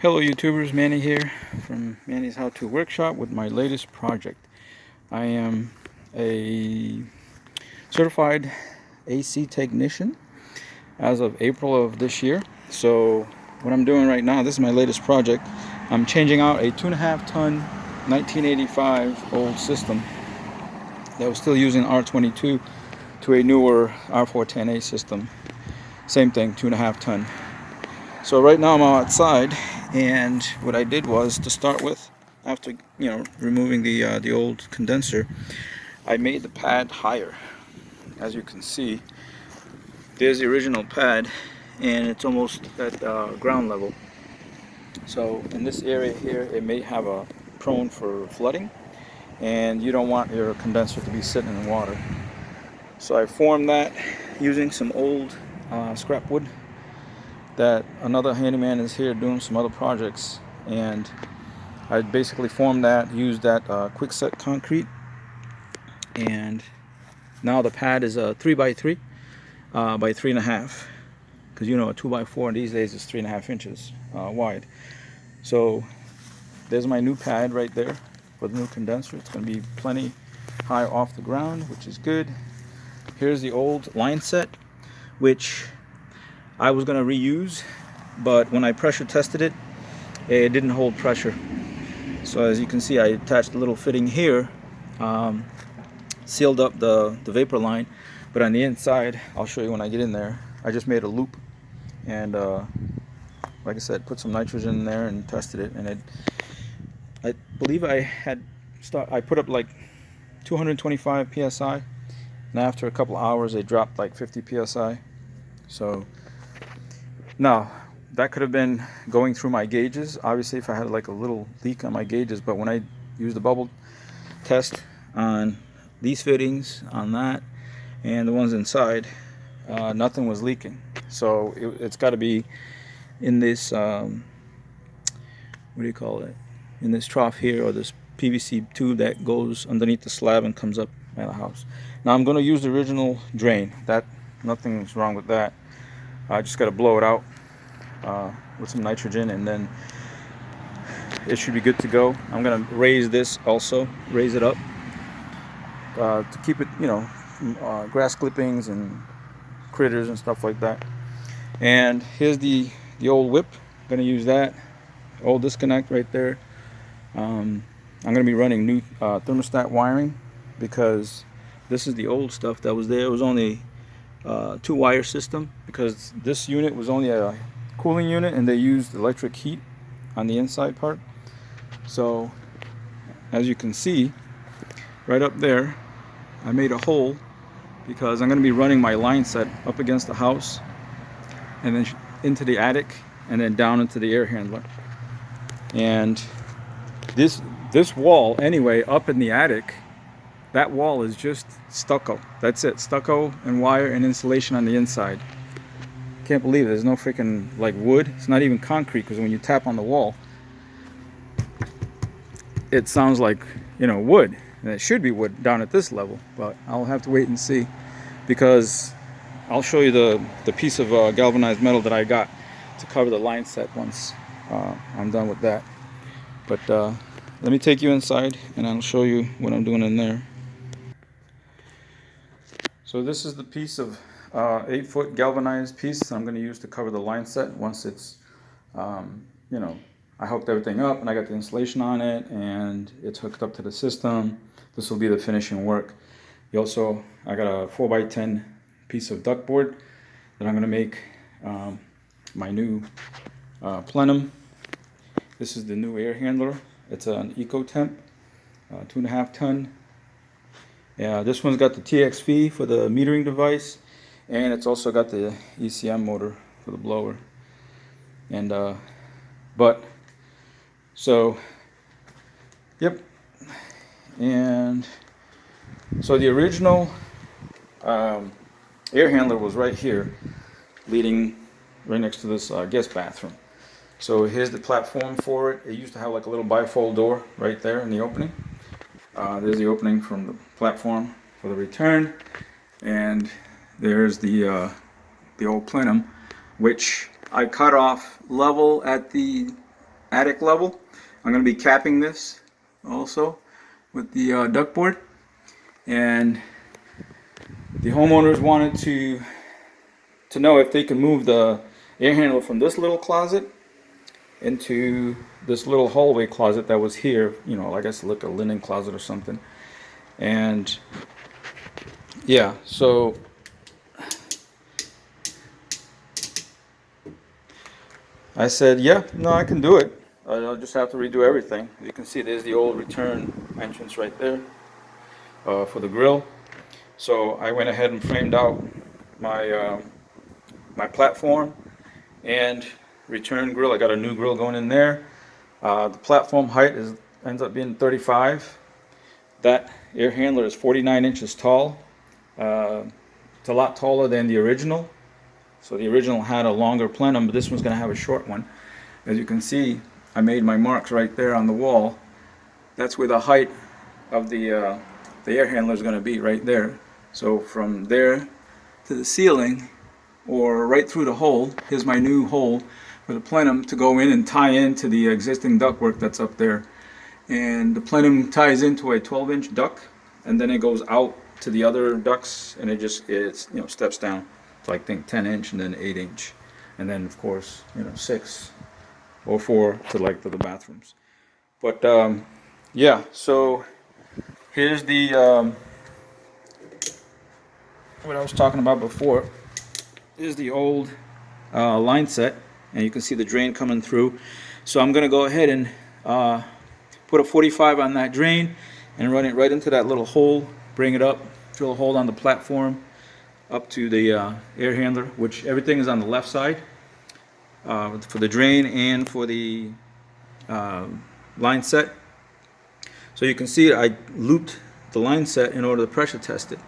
Hello YouTubers, Manny here from Manny's How To Workshop with my latest project. I am a certified AC technician as of April of this year. So what I'm doing right now, this is my latest project. I'm changing out a 2.5 ton 1985 old system that was still using R22 to a newer R410A system. Same thing, 2.5 ton. So right now I'm outside, and what I did was, to start with, after removing the old condenser, I made the pad higher. As you can see, there's the original pad, and it's almost at ground level. So in this area here, it may have a prone for flooding, and you don't want your condenser to be sitting in water. So I formed that using some old scrap wood that another handyman is here doing some other projects, and I basically formed that, used that quick set concrete, and now the pad is a 3x3 by 3.5, because a 2x4 these days is 3.5 inches wide. So there's my new pad right there for the new condenser. It's going to be plenty high off the ground, which is good. Here's the old line set, which I was going to reuse, but when I pressure tested it, it didn't hold pressure. So as you can see, I attached a little fitting here, sealed up the vapor line, but on the inside, I'll show you when I get in there, I just made a loop, and like I said, put some nitrogen in there and tested it, and I believe I put up like 225 psi, and after a couple hours it dropped like 50 psi. So now, that could have been going through my gauges, obviously, if I had like a little leak on my gauges, but when I used the bubble test on these fittings, on that, and the ones inside, nothing was leaking. So it's got to be in this, what do you call it, in this trough here, or this PVC tube that goes underneath the slab and comes up at the house. Now I'm going to use the original drain. Nothing's wrong with that. I just got to blow it out with some nitrogen, and then it should be good to go. I'm going to raise this also, raise it up to keep it, from grass clippings and critters and stuff like that. And here's the old whip. I'm going to use that old disconnect right there. I'm going to be running new thermostat wiring, because this is the old stuff that was there. It was only 2-wire system, because this unit was only a cooling unit, and they used electric heat on the inside part. So as you can see right up there, I made a hole, because I'm going to be running my line set up against the house, and then into the attic, and then down into the air handler. And this wall anyway, up in the attic, that wall is just stucco. That's it, stucco and wire and insulation on the inside. Can't believe it. There's no freaking like wood. It's not even concrete, because when you tap on the wall, it sounds like wood, and it should be wood down at this level. But I'll have to wait and see, because I'll show you the piece of galvanized metal that I got to cover the line set once I'm done with that. But let me take you inside, and I'll show you what I'm doing in there. So this is the piece of 8-foot galvanized piece I'm going to use to cover the line set once it's, I hooked everything up and I got the insulation on it and it's hooked up to the system. This will be the finishing work. I got a 4x10 piece of ductboard that I'm going to make my new plenum. This is the new air handler. It's an EcoTemp, 2.5 ton. Yeah, this one's got the TXV for the metering device, and it's also got the ECM motor for the blower. And yep. And so the original air handler was right here, leading right next to this guest bathroom. So here's the platform for it. It used to have like a little bifold door right there in the opening. There's the opening from the platform for the return, and there's the old plenum, which I cut off level at the attic level. I'm going to be capping this also with the ductboard, and the homeowners wanted to know if they can move the air handler from this little closet into this little hallway closet that was here, you know, I guess like a linen closet or something. And yeah, so I said, yeah, no, I can do it. I'll just have to redo everything. You can see there's the old return entrance right there for the grill. So I went ahead and framed out my my platform and return grill. I got a new grill going in there. The platform height ends up being 35. That air handler is 49 inches tall. It's a lot taller than the original. So the original had a longer plenum, but this one's going to have a short one. As you can see, I made my marks right there on the wall. That's where the height of the air handler is going to be, right there. So from there to the ceiling, or right through the hole, here's my new hole for the plenum to go in and tie into the existing ductwork that's up there. And the plenum ties into a 12-inch duct, and then it goes out to the other ducts, and it's you know, steps down to, I think, 10-inch and then 8-inch, and then of course, you know, 6 or 4 to like to the bathrooms. But yeah, so here's the what I was talking about before. Here's the old line set, and you can see the drain coming through. So I'm gonna go ahead and put a 45 on that drain and run it right into that little hole, bring it up, drill a hole on the platform up to the air handler, which everything is on the left side for the drain and for the line set. So you can see I looped the line set in order to pressure test it.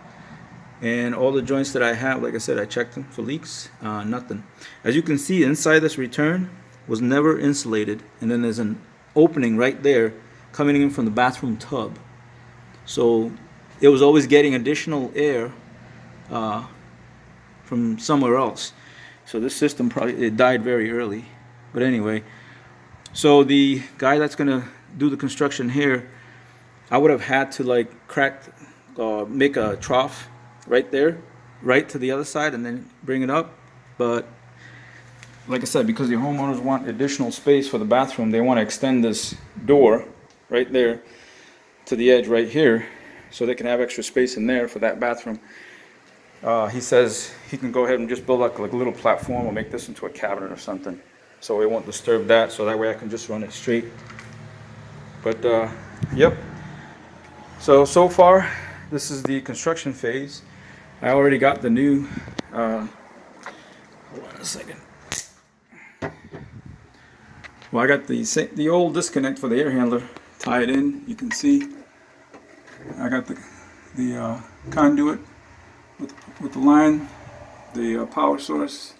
And all the joints that I have, like I said, I checked them for leaks, nothing. As you can see, inside this return was never insulated, and then there's an opening right there coming in from the bathroom tub. So it was always getting additional air from somewhere else. So this system it died very early. But anyway, so the guy that's gonna do the construction here, I would have had to like make a trough right there, right to the other side, and then bring it up. But like I said, because the homeowners want additional space for the bathroom, they want to extend this door right there to the edge right here, so they can have extra space in there for that bathroom. He says he can go ahead and just build like a little platform or make this into a cabinet or something, so it won't disturb that, so that way I can just run it straight. But yep, so far this is the construction phase. I already got the new hold on a second. Well, I got the old disconnect for the air handler tied in. You can see I got the conduit with the line, the power source.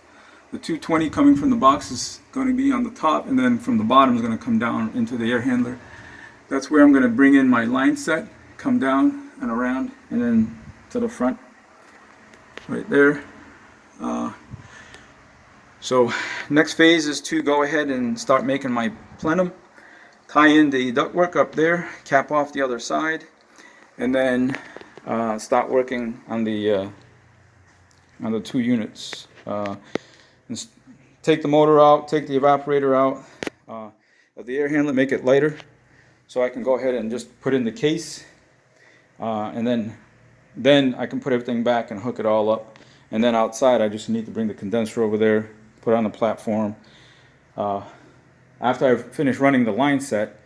The 220 coming from the box is going to be on the top, and then from the bottom is going to come down into the air handler. That's where I'm going to bring in my line set, come down and around, and then to the front right there. So next phase is to go ahead and start making my plenum, tie in the ductwork up there, cap off the other side, and then start working on the 2 units. Take the motor out, take the evaporator out of the air handler, make it lighter, so I can go ahead and just put in the case, and then I can put everything back and hook it all up. And then outside, I just need to bring the condenser over there, put it on the platform. After I finish running the line set,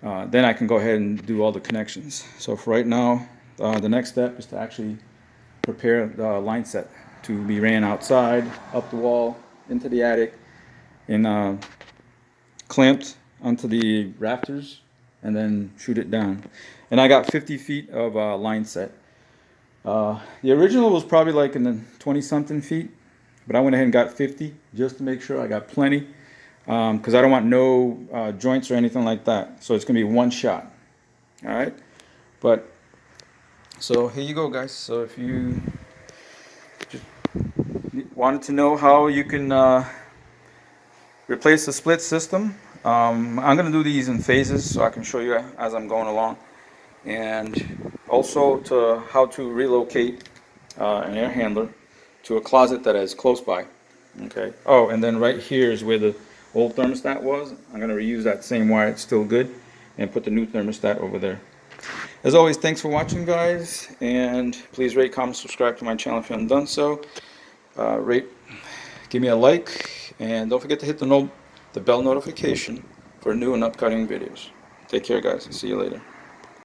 then I can go ahead and do all the connections. So for right now, the next step is to actually prepare the line set to be ran outside, up the wall, into the attic, and clamped onto the rafters, and then shoot it down. And I got 50 feet of line set. The original was probably like in the 20-something feet, but I went ahead and got 50 just to make sure I got plenty, because I don't want no joints or anything like that. So it's going to be one shot. All right. But so here you go, guys. So if you just wanted to know how you can replace the split system, I'm gonna do these in phases so I can show you as I'm going along, and also to how to relocate an air handler to a closet that is close by. Okay. Oh, and then right here is where the old thermostat was. I'm gonna reuse that same wire, it's still good, and put the new thermostat over there. As always, thanks for watching, guys, and please rate, comment, subscribe to my channel if you haven't done so. Rate, give me a like, and don't forget to hit the bell notification for new and upcoming videos. Take care, guys. See you later.